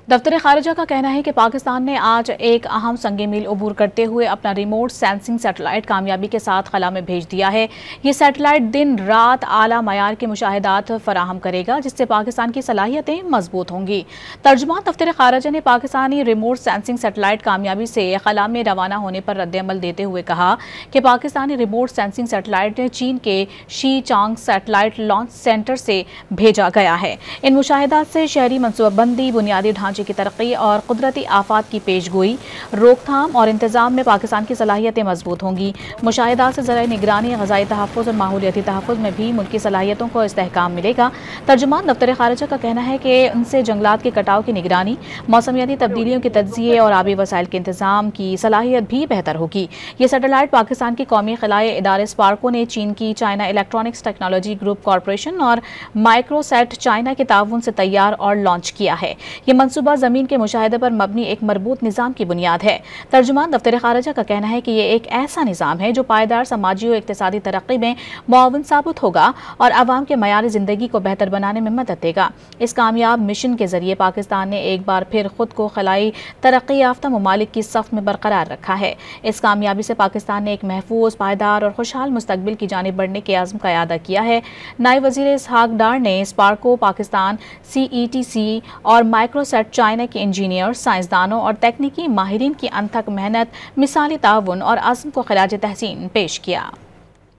दफ्तर खारिजा का कहना है कि पाकिस्तान ने आज एक अहम संगे मील अबूर करते हुए अपना रिमोट सेंसिंग सैटेलाइट कामयाबी के साथ खला में भेज दिया है। ये सैटेलाइट दिन रात आला मयार के मुशाहिदात फराहम करेगा, जिससे पाकिस्तान की सलाहियतें मजबूत होंगी। तर्जुमान दफ्तर खारिजा ने पाकिस्तानी रिमोट सेंसिंग सैटेलाइट कामयाबी से खला में रवाना होने पर रद्द-ए-अमल देते हुए कहा कि पाकिस्तानी रिमोट सेंसिंग सैटेलाइट चीन के she Chang satellite launch centre से भेजा गया है। इन मुशाहिदात से शहरी मनसूबाबंदी, बुनियादी ढांचे की तरक्की और कुदरती आफात की पेशगोई, रोकथाम और इंतजाम में पाकिस्तान की सलाहियतें मजबूत होंगी। मुशाहिदात से ज़राए निगरानी, ग़ज़ाई तहफ़्फ़ुज़ और माहौलियाती तहफ़्फ़ुज़ में भी मुल्की सलाहियतों को इस्तेहकाम मिलेगा। तर्जुमान दफ्तर खारिजा का कहना है कि उनसे जंगलात के कटाव की निगरानी, मौसमियाती तब्दीलियों के तज्ज़िये और आबी वसाइल के इंतजाम की सलाहियत भी बेहतर होगी। ये सैटेलाइट पाकिस्तान की कौमी खलाए इदारे स्पार्को ने चीन की China electronics technology group corporation और माइक्रोसेट चाइना के ताउन से तैयार और लॉन्च किया है। ये मनसूबा जमीन के मुशाहिदे पर मबनी एक मरबूत निज़ाम की बुनियाद है। तर्जुमान दफ्तर खारिजा का कहना है कि ये एक ऐसा निज़ाम है जो पायदार समाजी और इक़्तिसादी तरक्की में मुआविन साबित होगा और आवाम के मयार ज़िंदगी को बेहतर बनाने में मदद देगा। इस कामयाब मिशन के जरिए पाकिस्तान ने एक बार फिर खुद को खलाई तरक्की याफ्ता ममालिक की सफ में बरकरार रखा है। इस कामयाबी से पाकिस्तान ने एक महफूज, पायदार और खुशहाल मुस्तकबिल की जानिब बढ़ने के आज़म का इआदा किया है। नायब वज़ीर इसहाक डार ने स्पार्को, पाकिस्तान, CETC और माइक्रोसेट चाइना के इंजीनियर, साइंसदानों और तकनीकी माहिरीन की अनथक मेहनत, मिसाली ताउन और अज़्म को खिराज तहसीन पेश किया।